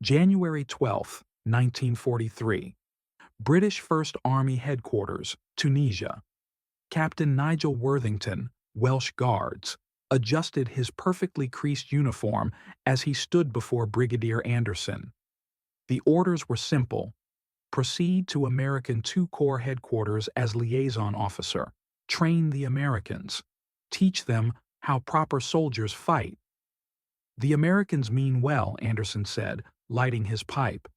January 12, 1943. British First Army Headquarters, Tunisia. Captain Nigel Worthington, Welsh Guards, adjusted his perfectly creased uniform as he stood before Brigadier Anderson. The orders were simple. Proceed to American II Corps headquarters as liaison officer. Train the Americans. Teach them how proper soldiers fight. The Americans mean well, Anderson said, lighting his pipe.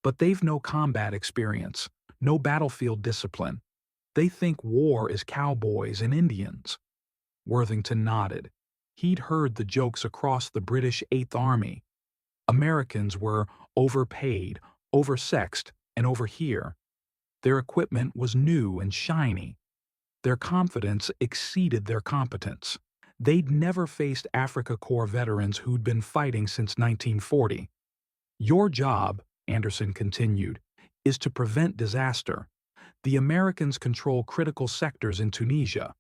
But they've no combat experience, no battlefield discipline. They think war is cowboys and Indians. Worthington nodded. He'd heard the jokes across the British Eighth Army. Americans were overpaid, oversexed, and over here. Their equipment was new and shiny. Their confidence exceeded their competence. They'd never faced Africa Corps veterans who'd been fighting since 1940. Your job, Anderson continued, is to prevent disaster. The Americans control critical sectors in Tunisia.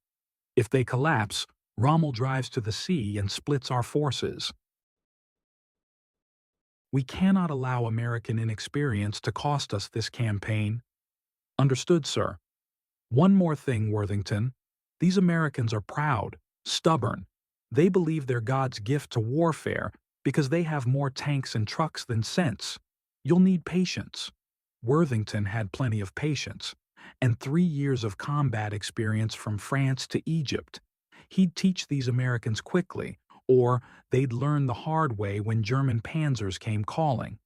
If they collapse, Rommel drives to the sea and splits our forces. We cannot allow American inexperience to cost us this campaign. Understood, sir. One more thing, Worthington. These Americans are proud, stubborn. They believe they're God's gift to warfare because they have more tanks and trucks than sense. You'll need patience. Worthington had plenty of patience, and 3 years of combat experience from France to Egypt. He'd teach these Americans quickly, or they'd learn the hard way when German panzers came calling.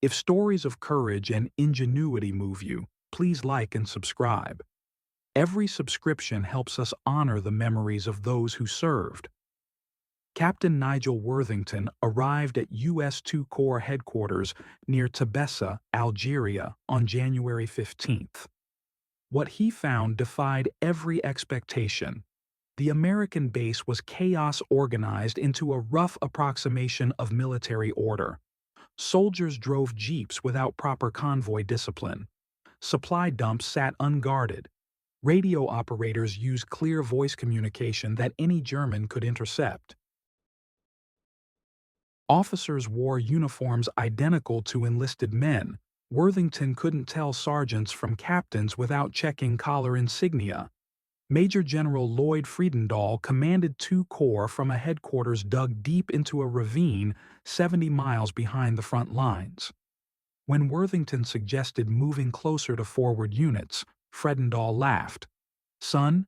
If stories of courage and ingenuity move you, please like and subscribe. Every subscription helps us honor the memories of those who served. Captain Nigel Worthington arrived at U.S. II Corps headquarters near Tebessa, Algeria, on January 15th. What he found defied every expectation. The American base was chaos organized into a rough approximation of military order. Soldiers drove jeeps without proper convoy discipline. Supply dumps sat unguarded. Radio operators used clear voice communication that any German could intercept. Officers wore uniforms identical to enlisted men. Worthington couldn't tell sergeants from captains without checking collar insignia. Major General Fredendall commanded II Corps from a headquarters dug deep into a ravine 70 miles behind the front lines. When Worthington suggested moving closer to forward units, Fredendall laughed. "Son,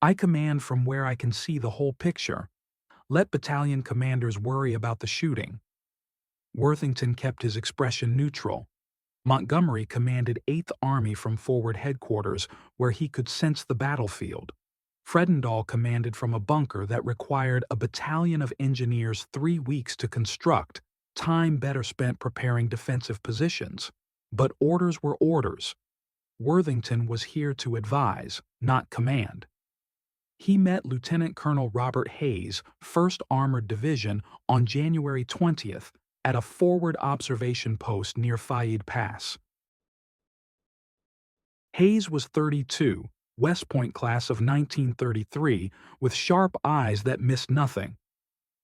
I command from where I can see the whole picture. Let battalion commanders worry about the shooting." Worthington kept his expression neutral. Montgomery commanded 8th Army from forward headquarters where he could sense the battlefield. Fredendall commanded from a bunker that required a battalion of engineers 3 weeks to construct, time better spent preparing defensive positions. But orders were orders. Worthington was here to advise, not command. He met Lieutenant Colonel Robert Hayes, 1st Armored Division, on January 20th at a forward observation post near Faïd Pass. Hayes was 32, West Point class of 1933, with sharp eyes that missed nothing.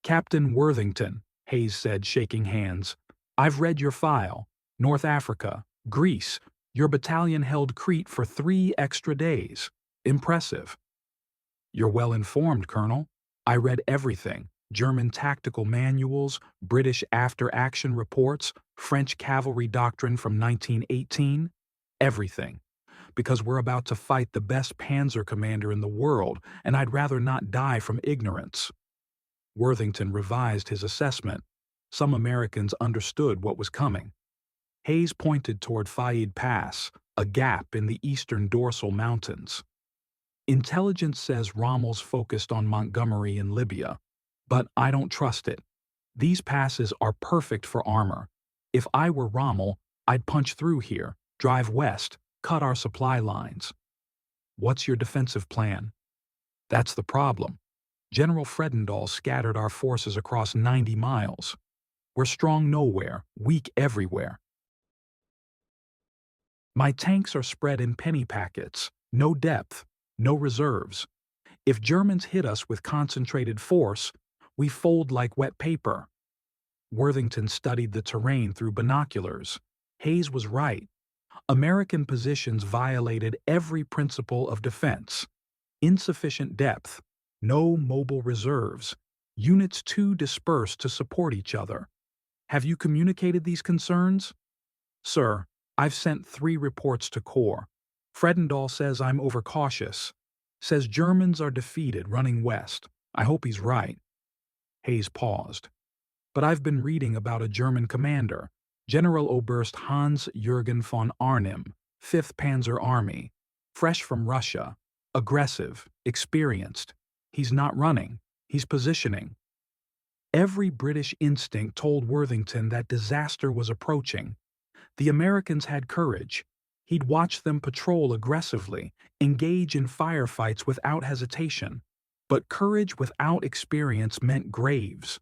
"Captain Worthington," Hayes said, shaking hands, "I've read your file. North Africa, Greece. Your battalion held Crete for 3 extra days. Impressive." "You're well informed, Colonel. I read everything. German tactical manuals, British after-action reports, French cavalry doctrine from 1918. Everything. Because we're about to fight the best panzer commander in the world, and I'd rather not die from ignorance." Worthington revised his assessment. Some Americans understood what was coming. Hayes pointed toward Faïd Pass, a gap in the eastern dorsal mountains. "Intelligence says Rommel's focused on Montgomery in Libya, but I don't trust it. These passes are perfect for armor. If I were Rommel, I'd punch through here, drive west, cut our supply lines." "What's your defensive plan?" "That's the problem. General Fredendall scattered our forces across 90 miles. We're strong nowhere, weak everywhere. My tanks are spread in penny packets, no depth, no reserves. If Germans hit us with concentrated force, we fold like wet paper." Worthington studied the terrain through binoculars. Hayes was right. American positions violated every principle of defense. Insufficient depth, no mobile reserves, units too dispersed to support each other. Have you communicated these concerns? Sir, I've sent 3 reports to Corps. Fredendall says I'm overcautious. Says Germans are defeated running west. I hope he's right. Hayes paused. But I've been reading about a German commander, General Oberst Hans-Jürgen von Arnim, 5th Panzer Army, fresh from Russia, aggressive, experienced. He's not running, he's positioning. Every British instinct told Worthington that disaster was approaching. The Americans had courage. He'd watched them patrol aggressively, engage in firefights without hesitation. But courage without experience meant graves.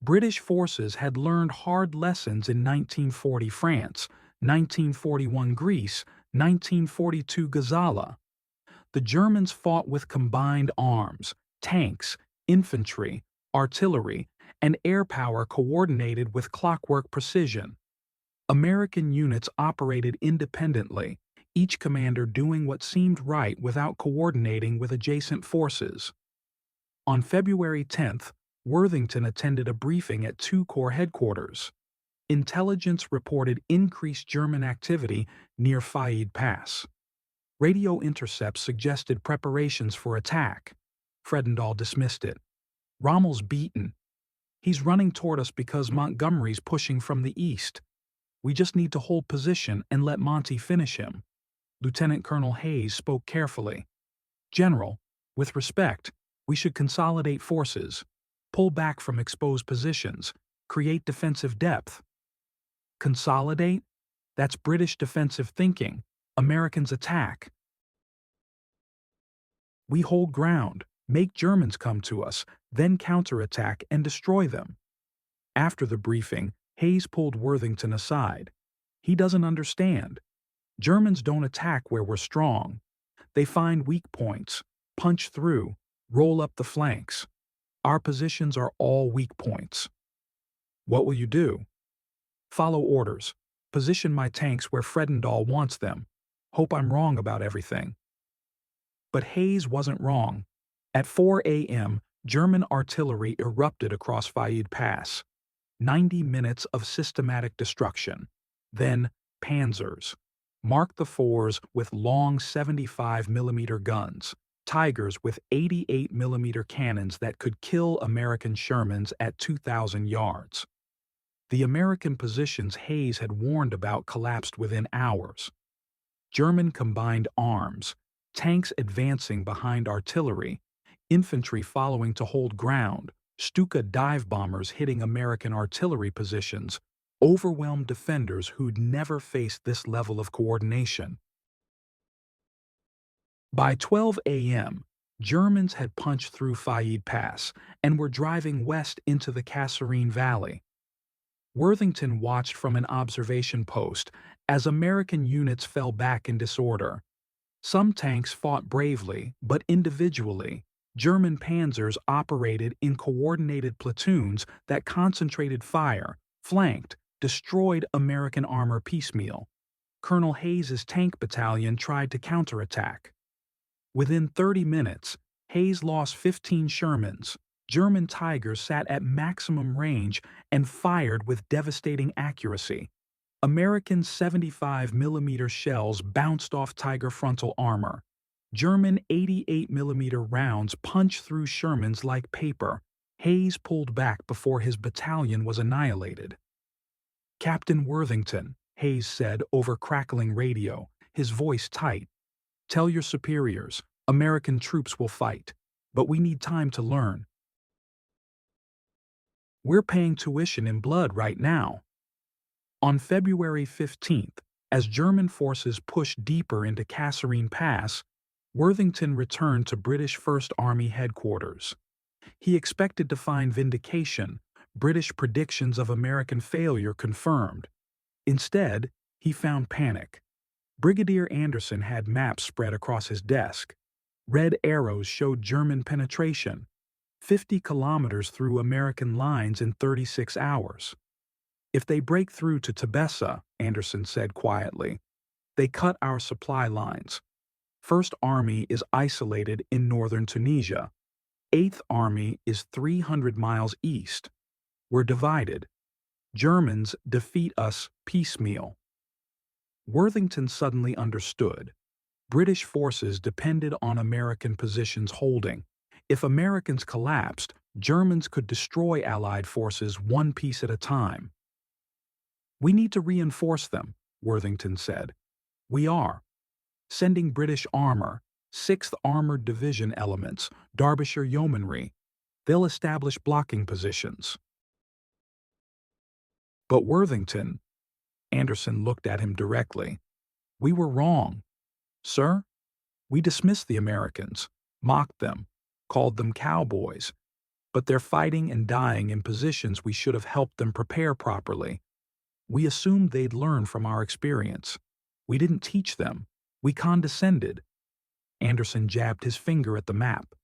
British forces had learned hard lessons in 1940 France, 1941 Greece, 1942 Gazala. The Germans fought with combined arms, tanks, infantry, artillery, and air power coordinated with clockwork precision. American units operated independently, each commander doing what seemed right without coordinating with adjacent forces. On February 10th, Worthington attended a briefing at 2 Corps headquarters. Intelligence reported increased German activity near Faïd Pass. Radio intercepts suggested preparations for attack. Fredendall dismissed it. Rommel's beaten. He's running toward us because Montgomery's pushing from the east. We just need to hold position and let Monty finish him. Lieutenant Colonel Hayes spoke carefully. General, with respect, we should consolidate forces, pull back from exposed positions, create defensive depth. Consolidate? That's British defensive thinking. Americans attack. We hold ground, make Germans come to us, then counterattack and destroy them. After the briefing, Hayes pulled Worthington aside. He doesn't understand. Germans don't attack where we're strong. They find weak points, punch through, roll up the flanks. Our positions are all weak points. What will you do? Follow orders. Position my tanks where Fredendall wants them. Hope I'm wrong about everything. But Hayes wasn't wrong. At 4 a.m., German artillery erupted across Faïd Pass. 90 minutes of systematic destruction. Then, panzers. Mark the 4s with long 75mm guns. Tigers with 88mm cannons that could kill American Shermans at 2,000 yards. The American positions Hayes had warned about collapsed within hours. German combined arms, tanks advancing behind artillery, infantry following to hold ground, Stuka dive bombers hitting American artillery positions, overwhelmed defenders who'd never faced this level of coordination. By 12 a.m., Germans had punched through Faïd Pass and were driving west into the Kasserine Valley. Worthington watched from an observation post as American units fell back in disorder. Some tanks fought bravely, but individually, German panzers operated in coordinated platoons that concentrated fire, flanked, destroyed American armor piecemeal. Colonel Hayes's tank battalion tried to counterattack. Within 30 minutes, Hayes lost 15 Shermans. German Tigers sat at maximum range and fired with devastating accuracy. American 75mm shells bounced off Tiger frontal armor. German 88mm rounds punched through Shermans like paper. Hayes pulled back before his battalion was annihilated. "Captain Worthington," Hayes said over crackling radio, his voice tight. "Tell your superiors, American troops will fight, but we need time to learn. We're paying tuition in blood right now." On February 15th, as German forces pushed deeper into Kasserine Pass, Worthington returned to British First Army headquarters. He expected to find vindication, British predictions of American failure confirmed. Instead, he found panic. Brigadier Anderson had maps spread across his desk. Red arrows showed German penetration. 50 kilometers through American lines in 36 hours. If they break through to Tebessa, Anderson said quietly, they cut our supply lines. First Army is isolated in northern Tunisia. 8th Army is 300 miles east. We're divided. Germans defeat us piecemeal. Worthington suddenly understood. British forces depended on American positions holding. If Americans collapsed, Germans could destroy Allied forces one piece at a time. We need to reinforce them, Worthington said. We are. Sending British armor, 6th Armored Division elements, Derbyshire Yeomanry. They'll establish blocking positions. But Worthington, Anderson looked at him directly. We were wrong. Sir, we dismissed the Americans, mocked them, called them cowboys, but they're fighting and dying in positions we should have helped them prepare properly. We assumed they'd learn from our experience. We didn't teach them. We condescended. Anderson jabbed his finger at the map.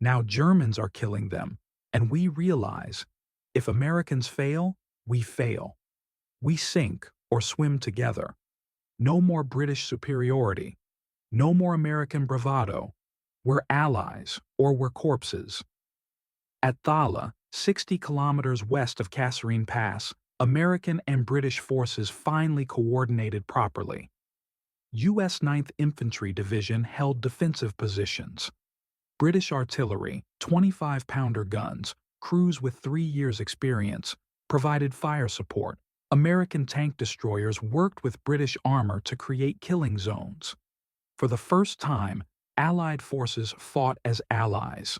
Now Germans are killing them, and we realize, if Americans fail, we fail. We sink or swim together. No more British superiority. No more American bravado. We're allies, or we're corpses. At Thala, 60 kilometers west of Kasserine Pass, American and British forces finally coordinated properly. U.S. 9th Infantry Division held defensive positions. British artillery, 25-pounder guns, crews with 3 years' experience, provided fire support. American tank destroyers worked with British armor to create killing zones. For the first time, Allied forces fought as allies.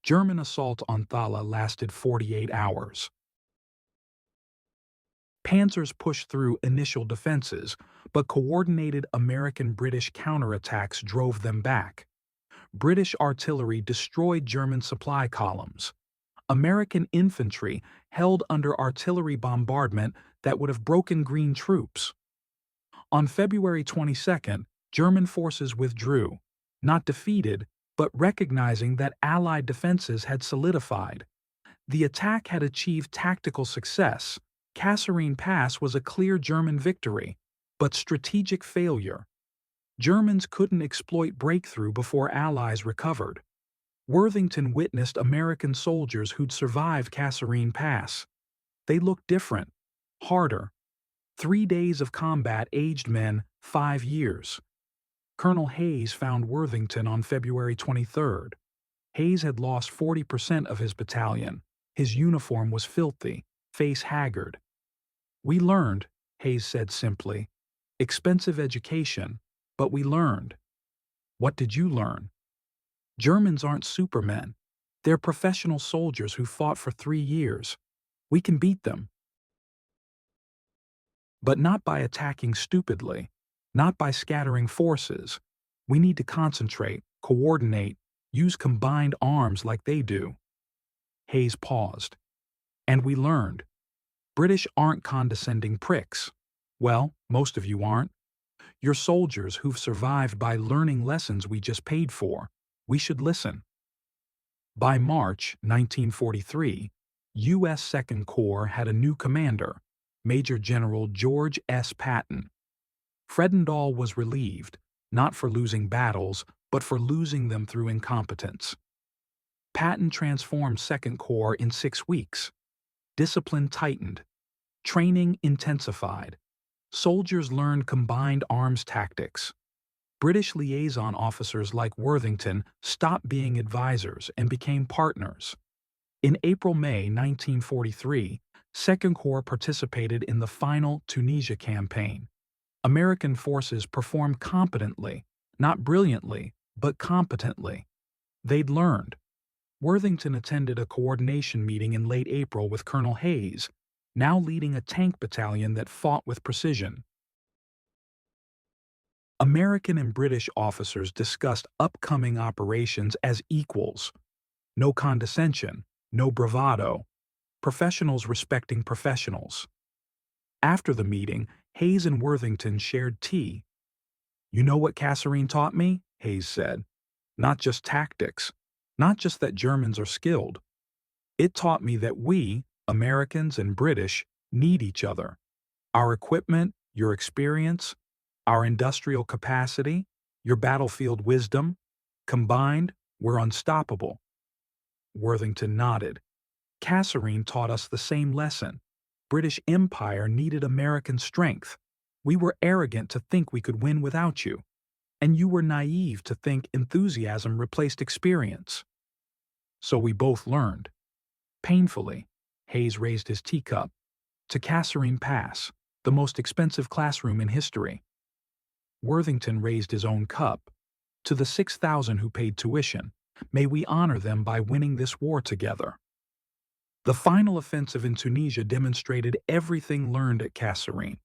German assault on Thala lasted 48 hours. Panzers pushed through initial defenses, but coordinated American-British counterattacks drove them back. British artillery destroyed German supply columns. American infantry held under artillery bombardment that would have broken green troops. On February 22nd, German forces withdrew, not defeated, but recognizing that Allied defenses had solidified. The attack had achieved tactical success. Kasserine Pass was a clear German victory, but strategic failure. Germans couldn't exploit breakthrough before Allies recovered. Worthington witnessed American soldiers who'd survived Kasserine Pass. They looked different, harder. 3 days of combat aged men 5 years. Colonel Hayes found Worthington on February 23rd. Hayes had lost 40% of his battalion. His uniform was filthy, face haggard. We learned, Hayes said simply. Expensive education, but we learned. What did you learn? Germans aren't supermen. They're professional soldiers who fought for 3 years. We can beat them. But not by attacking stupidly, not by scattering forces. We need to concentrate, coordinate, use combined arms like they do. Hayes paused. And we learned. British aren't condescending pricks. Well, most of you aren't. You're soldiers who've survived by learning lessons we just paid for. We should listen. By March 1943, U.S. Second Corps had a new commander, Major General George S. Patton. Fredendall was relieved, not for losing battles, but for losing them through incompetence. Patton transformed Second Corps in 6 weeks. Discipline tightened. Training intensified. Soldiers learned combined arms tactics. British liaison officers like Worthington stopped being advisors and became partners. In April-May 1943, Second Corps participated in the final Tunisia campaign. American forces performed competently, not brilliantly, but competently. They'd learned. Worthington attended a coordination meeting in late April with Colonel Hayes, now leading a tank battalion that fought with precision. American and British officers discussed upcoming operations as equals. No condescension, no bravado. Professionals respecting professionals. After the meeting, Hayes and Worthington shared tea. You know what Kasserine taught me? Hayes said. Not just tactics. Not just that Germans are skilled, It taught me that we, Americans and British, need each other. Our equipment, your experience, our industrial capacity, your battlefield wisdom, combined, we're unstoppable. Worthington nodded. Kasserine taught us the same lesson. British Empire needed American strength. We were arrogant to think we could win without you. And you were naive to think enthusiasm replaced experience. So we both learned. Painfully, Hayes raised his teacup. To Kasserine Pass, the most expensive classroom in history. Worthington raised his own cup. To the 6,000 who paid tuition, may we honor them by winning this war together. The final offensive in Tunisia demonstrated everything learned at Kasserine.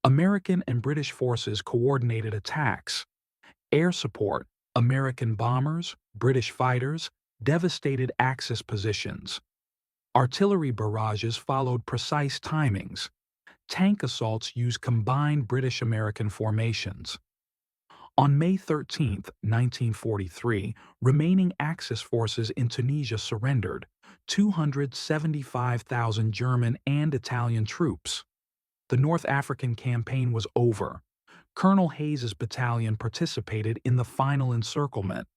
American and British forces coordinated attacks. Air support, American bombers, British fighters, devastated Axis positions. Artillery barrages followed precise timings. Tank assaults used combined British-American formations. On May 13, 1943, remaining Axis forces in Tunisia surrendered, 275,000 German and Italian troops. The North African campaign was over. Colonel Hayes's battalion participated in the final encirclement.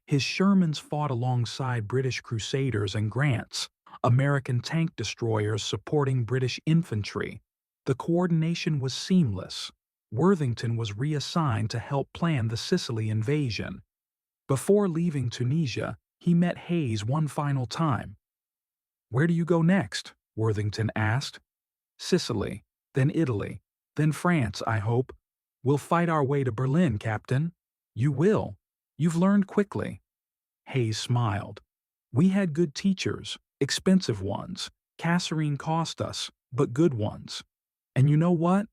His Shermans fought alongside British Crusaders and Grants, American tank destroyers supporting British infantry. The coordination was seamless. Worthington was reassigned to help plan the Sicily invasion. Before leaving Tunisia, he met Hayes one final time. "Where do you go next?" Worthington asked. "Sicily, then Italy, then France, I hope. We'll fight our way to Berlin, Captain." "You will. You've learned quickly." Hayes smiled. "We had good teachers, expensive ones. Kasserine cost us, but good ones. And you know what?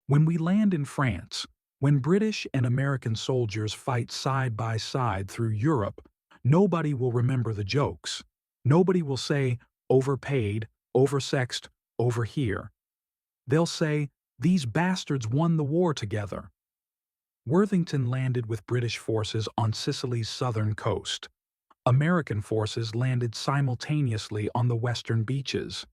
When we land in France, when British and American soldiers fight side by side through Europe, nobody will remember the jokes. Nobody will say, overpaid, oversexed, over here. They'll say, these bastards won the war together." Worthington landed with British forces on Sicily's southern coast. American forces landed simultaneously on the western beaches.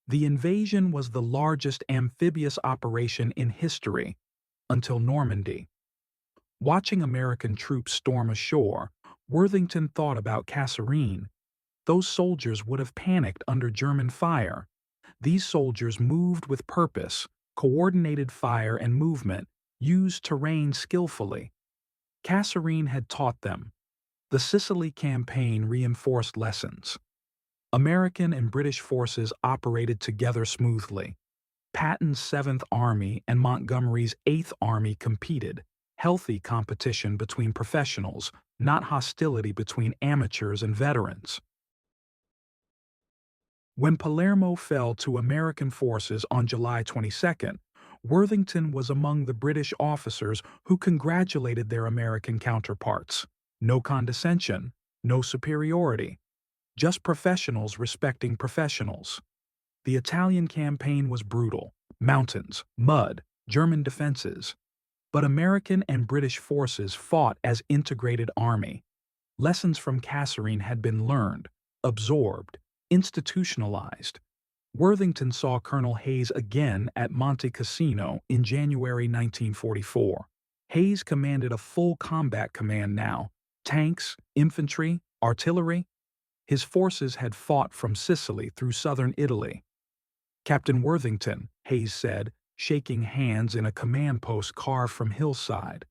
The invasion was the largest amphibious operation in history, until Normandy. Watching American troops storm ashore, Worthington thought about Kasserine. Those soldiers would have panicked under German fire. These soldiers moved with purpose, coordinated fire and movement, used terrain skillfully. Kasserine had taught them. The Sicily campaign reinforced lessons. American and British forces operated together smoothly. Patton's 7th Army and Montgomery's 8th Army competed, healthy competition between professionals, not hostility between amateurs and veterans. When Palermo fell to American forces on July 22, Worthington was among the British officers who congratulated their American counterparts. No condescension, no superiority. Just professionals respecting professionals. The Italian campaign was brutal. Mountains, mud, German defenses. But American and British forces fought as integrated army. Lessons from Kasserine had been learned, absorbed, institutionalized. Worthington saw Colonel Hayes again at Monte Cassino in January 1944. Hayes commanded a full combat command now. Tanks, infantry, artillery. His forces had fought from Sicily through southern Italy. "Captain Worthington," Hayes said, shaking hands in a command post carved from hillside.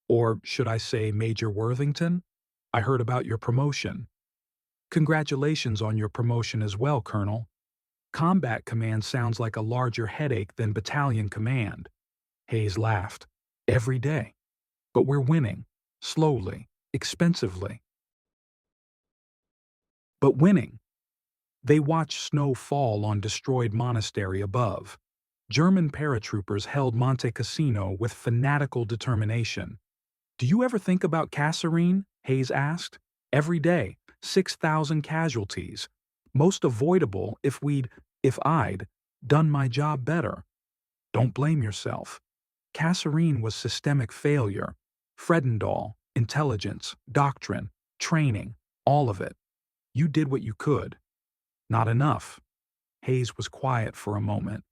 "Or should I say Major Worthington? I heard about your promotion." "Congratulations on your promotion as well, Colonel." "Combat command sounds like a larger headache than battalion command." Hayes laughed. "Every day. But we're winning. Slowly. Expensively. But winning." They watched snow fall on destroyed monastery above. German paratroopers held Monte Cassino with fanatical determination. "Do you ever think about Kasserine?" Hayes asked. "Every day, 6,000 casualties. Most avoidable if I'd done my job better." "Don't blame yourself. Kasserine was systemic failure. Fredendall, Intelligence, doctrine, training, all of it. You did what you could. Not enough. Hayes was quiet for a moment.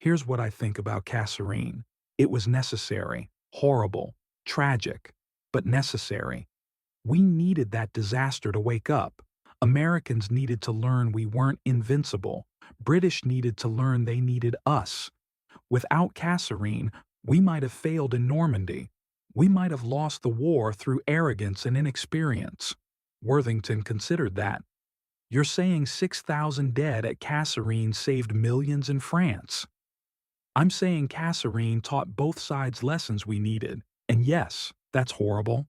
Here's what I think about Kasserine. It was necessary, horrible, tragic, but necessary. We needed that disaster to wake up. Americans needed to learn we weren't invincible. British needed to learn they needed us. Without Kasserine, we might have failed in Normandy. We might have lost the war through arrogance and inexperience. Worthington considered that. You're saying 6,000 dead at Kasserine saved millions in France. I'm saying Kasserine taught both sides lessons we needed. And yes, that's horrible.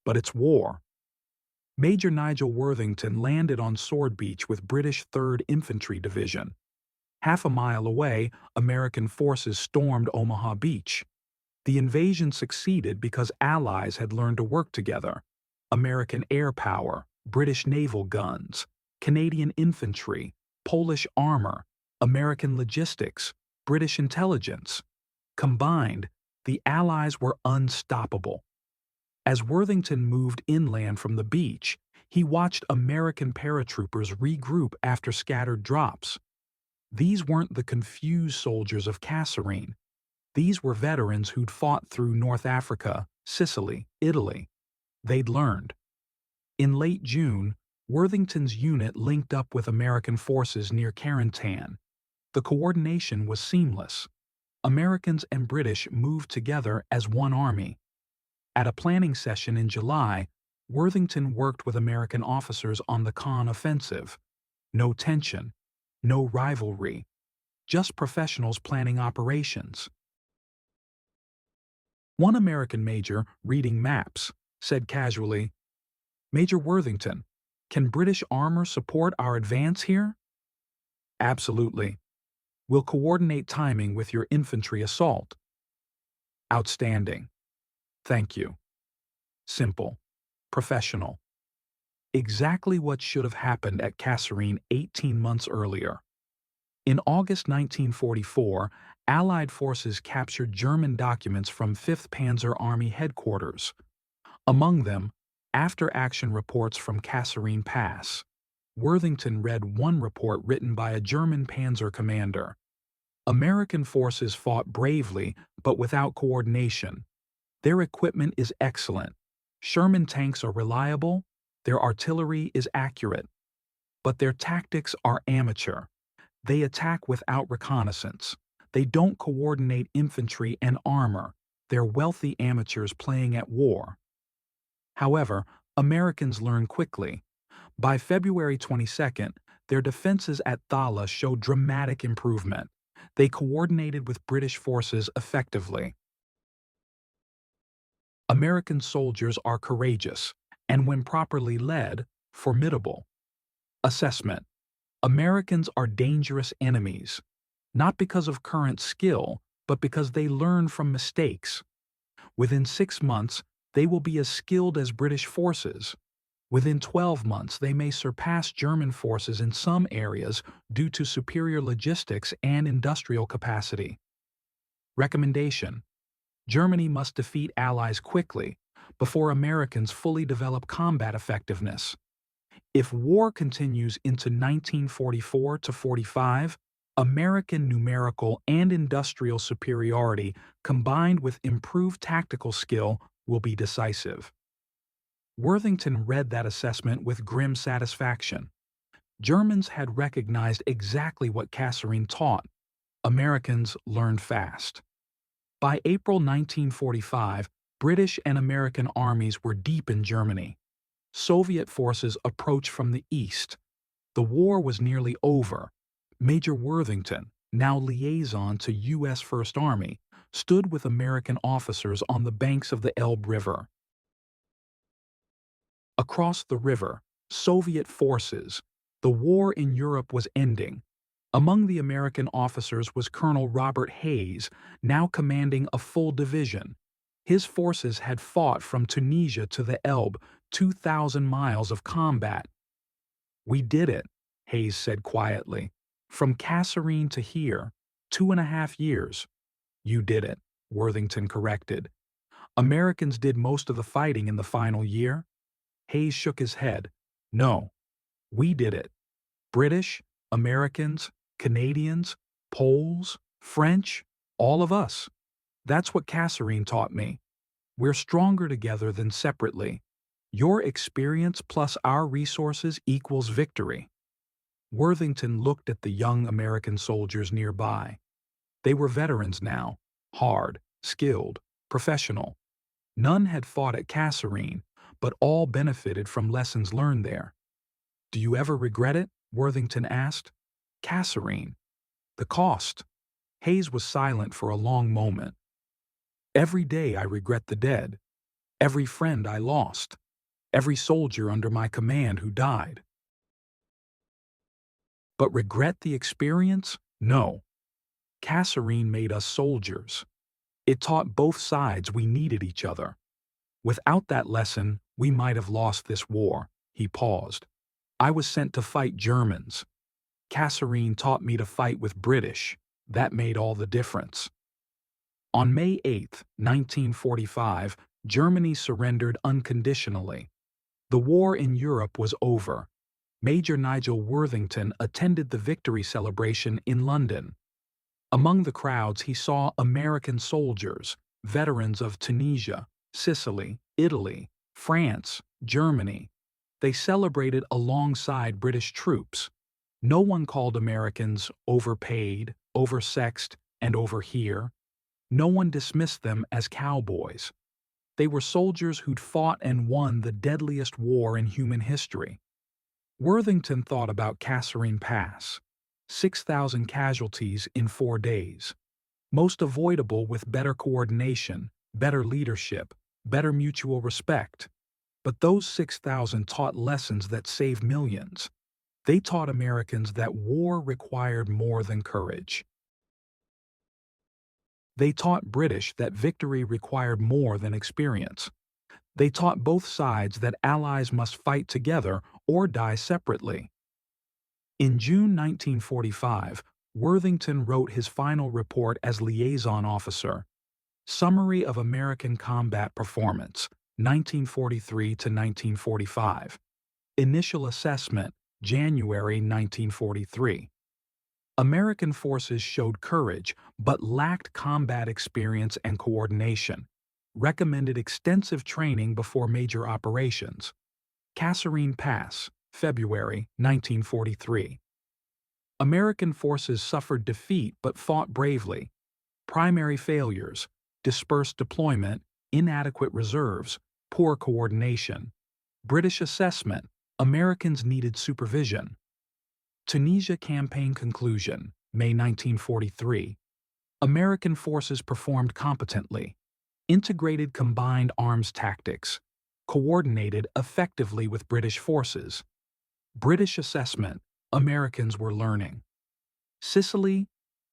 But it's war. Major Nigel Worthington landed on Sword Beach with British 3rd Infantry Division. Half a mile away, American forces stormed Omaha Beach. The invasion succeeded because Allies had learned to work together. American air power, British naval guns, Canadian infantry, Polish armor, American logistics, British intelligence. Combined, the Allies were unstoppable. As Worthington moved inland from the beach, he watched American paratroopers regroup after scattered drops. These weren't the confused soldiers of Kasserine. These were veterans who'd fought through North Africa, Sicily, Italy. They'd learned. In late June, Worthington's unit linked up with American forces near Carentan. The coordination was seamless. Americans and British moved together as one army. At a planning session in July, Worthington worked with American officers on the Caen offensive. No tension, no rivalry, just professionals planning operations. One American major, reading maps, said casually, "Major Worthington, can British armor support our advance here?" "Absolutely. We'll coordinate timing with your infantry assault." "Outstanding. Thank you." Simple. Professional. Exactly what should have happened at Kasserine 18 months earlier. In August 1944, Allied forces captured German documents from 5th Panzer Army headquarters. Among them, after-action reports from Kasserine Pass. Worthington read one report written by a German panzer commander. American forces fought bravely, but without coordination. Their equipment is excellent. Sherman tanks are reliable. Their artillery is accurate. But their tactics are amateur. They attack without reconnaissance. They don't coordinate infantry and armor. They're wealthy amateurs playing at war. However, Americans learn quickly. By February 22nd, their defenses at Thala showed dramatic improvement. They coordinated with British forces effectively. American soldiers are courageous, and when properly led, formidable. Assessment: Americans are dangerous enemies, not because of current skill, but because they learn from mistakes. Within 6 months, they will be as skilled as British forces. Within 12 months, they may surpass German forces in some areas due to superior logistics and industrial capacity. Recommendation: Germany must defeat Allies quickly before Americans fully develop combat effectiveness. If war continues into 1944 to 45, American numerical and industrial superiority combined with improved tactical skill will be decisive. Worthington read that assessment with grim satisfaction. Germans had recognized exactly what Kasserine taught. Americans learned fast. By April 1945, British and American armies were deep in Germany. Soviet forces approached from the east. The war was nearly over. Major Worthington, now liaison to U.S. First Army, stood with American officers on the banks of the Elbe River. Across the river, Soviet forces. The war in Europe was ending. Among the American officers was Colonel Robert Hayes, now commanding a full division. His forces had fought from Tunisia to the Elbe, 2,000 miles of combat. "We did it," Hayes said quietly. "From Kasserine to here, 2.5 years." "You did it," Worthington corrected. Americans did most of the fighting in the final year? Hayes shook his head. No, we did it. British, Americans, Canadians, Poles, French, all of us. That's what Kasserine taught me. We're stronger together than separately. Your experience plus our resources equals victory. Worthington looked at the young American soldiers nearby. They were veterans now, hard, skilled, professional. None had fought at Kasserine, but all benefited from lessons learned there. Do you ever regret it? Worthington asked. Kasserine. The cost. Hayes was silent for a long moment. Every day I regret the dead. Every friend I lost. Every soldier under my command who died. But regret the experience? No. Kasserine made us soldiers. It taught both sides we needed each other. Without that lesson, we might have lost this war. He paused. I was sent to fight Germans. Kasserine taught me to fight with British. That made all the difference. On May 8, 1945, Germany surrendered unconditionally. The war in Europe was over. Major Nigel Worthington attended the victory celebration in London. Among the crowds he saw American soldiers, veterans of Tunisia, Sicily, Italy, France, Germany. They celebrated alongside British troops. No one called Americans overpaid, oversexed, and overhere. No one dismissed them as cowboys. They were soldiers who'd fought and won the deadliest war in human history. Worthington thought about Kasserine Pass. 6,000 casualties in 4 days. Most avoidable with better coordination, better leadership, better mutual respect. But those 6,000 taught lessons that saved millions. They taught Americans that war required more than courage. They taught British that victory required more than experience. They taught both sides that allies must fight together or die separately. In June 1945, Worthington wrote his final report as liaison officer. Summary of American Combat Performance, 1943 to 1945. Initial Assessment, January 1943. American forces showed courage but lacked combat experience and coordination. Recommended extensive training before major operations. Kasserine Pass, February 1943. American forces suffered defeat but fought bravely. Primary failures: dispersed deployment, inadequate reserves, poor coordination. British assessment: Americans needed supervision. Tunisia Campaign Conclusion, May 1943. American forces performed competently. Integrated combined arms tactics. Coordinated effectively with British forces. British assessment: Americans were learning. Sicily,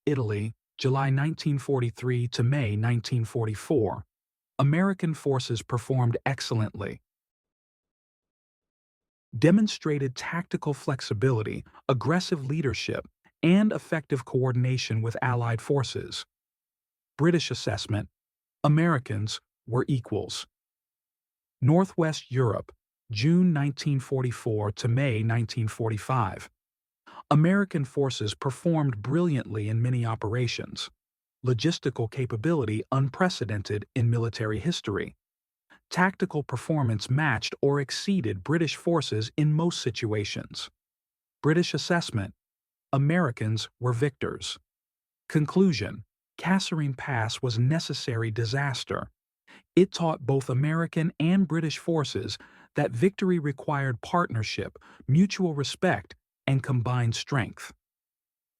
Italy, July 1943 to May 1944. American forces performed excellently. Demonstrated tactical flexibility, aggressive leadership, and effective coordination with Allied forces. British assessment: Americans were equals. Northwest Europe, June 1944 to May 1945. American forces performed brilliantly in many operations. Logistical capability unprecedented in military history. Tactical performance matched or exceeded British forces in most situations. British assessment: Americans were victors. Conclusion: Kasserine Pass was necessary disaster. It taught both American and British forces that victory required partnership, mutual respect, and combined strength.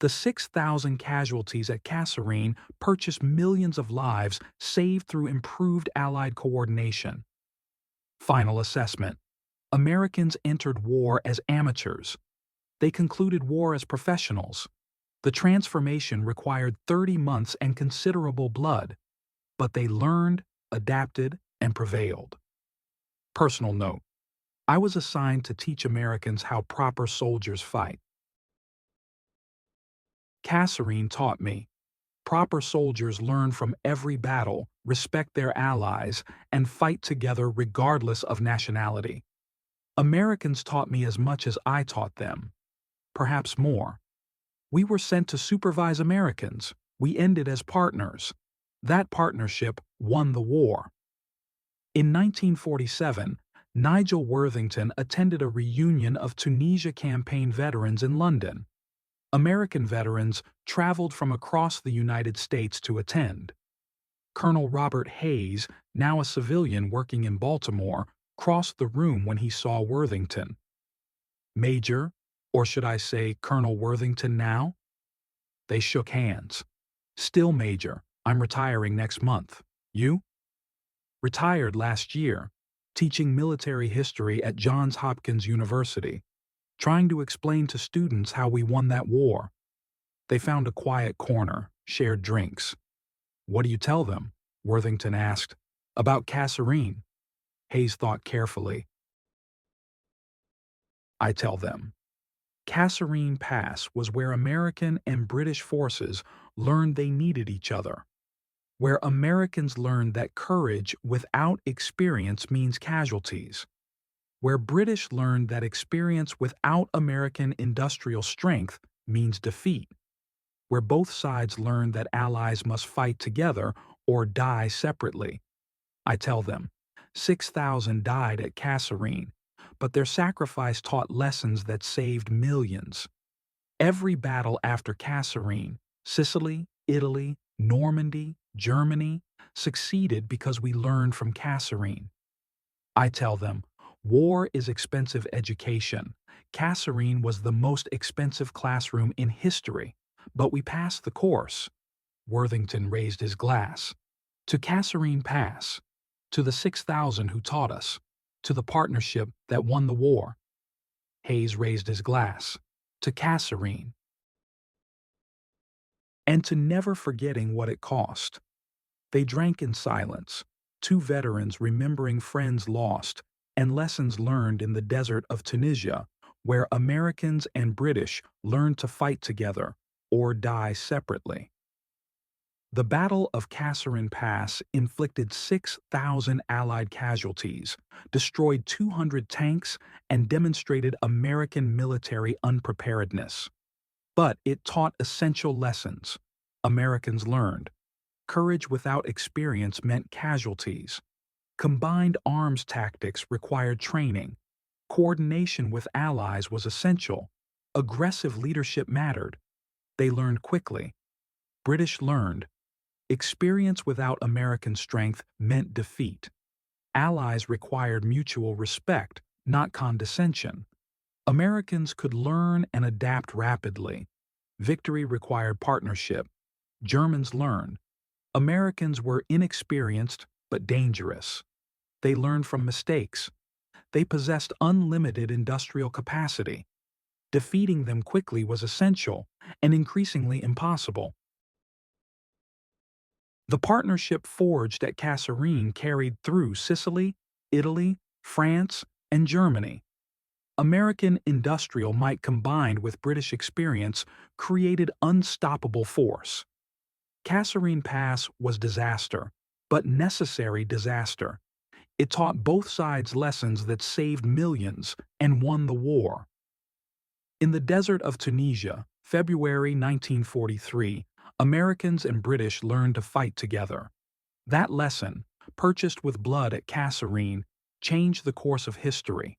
The 6,000 casualties at Kasserine purchased millions of lives saved through improved Allied coordination. Final assessment: Americans entered war as amateurs. They concluded war as professionals. The transformation required 30 months and considerable blood, but they learned, adapted, and prevailed. Personal note: I was assigned to teach Americans how proper soldiers fight. Kasserine taught me. Proper soldiers learn from every battle, respect their allies, and fight together regardless of nationality. Americans taught me as much as I taught them, perhaps more. We were sent to supervise Americans. We ended as partners. That partnership won the war. In 1947, Nigel Worthington attended a reunion of Tunisia campaign veterans in London. American veterans traveled from across the United States to attend. Colonel Robert Hayes, now a civilian working in Baltimore, crossed the room when he saw Worthington. "Major, or should I say Colonel Worthington now?" They shook hands. "Still Major. I'm retiring next month. You?" "Retired last year, teaching military history at Johns Hopkins University, trying to explain to students how we won that war." They found a quiet corner, shared drinks. "What do you tell them?" Worthington asked. "About Kasserine." Hayes thought carefully. "I tell them. Kasserine Pass was where American and British forces learned they needed each other, where Americans learned that courage without experience means casualties, where British learned that experience without American industrial strength means defeat, where both sides learned that allies must fight together or die separately. I tell them, 6,000 died at Kasserine, but their sacrifice taught lessons that saved millions. Every battle after Kasserine, Sicily, Italy, Normandy, Germany, succeeded because we learned from Kasserine. I tell them, war is expensive education. Kasserine was the most expensive classroom in history, but we passed the course. Worthington raised his glass. To Kasserine Pass, to the 6,000 who taught us, to the partnership that won the war. Hayes raised his glass. To Kasserine. And to never forgetting what it cost. They drank in silence, two veterans remembering friends lost and lessons learned in the desert of Tunisia, where Americans and British learned to fight together or die separately. The Battle of Kasserine Pass inflicted 6,000 Allied casualties, destroyed 200 tanks, and demonstrated American military unpreparedness. But it taught essential lessons. Americans learned. Courage without experience meant casualties. Combined arms tactics required training. Coordination with allies was essential. Aggressive leadership mattered. They learned quickly. British learned. Experience without American strength meant defeat. Allies required mutual respect, not condescension. Americans could learn and adapt rapidly. Victory required partnership. Germans learned. Americans were inexperienced but dangerous. They learned from mistakes. They possessed unlimited industrial capacity. Defeating them quickly was essential and increasingly impossible. The partnership forged at Kasserine carried through Sicily, Italy, France, and Germany. American industrial might combined with British experience created unstoppable force. Kasserine Pass was disaster, but necessary disaster. It taught both sides lessons that saved millions and won the war. In the desert of Tunisia, February 1943, Americans and British learned to fight together. That lesson, purchased with blood at Kasserine, changed the course of history.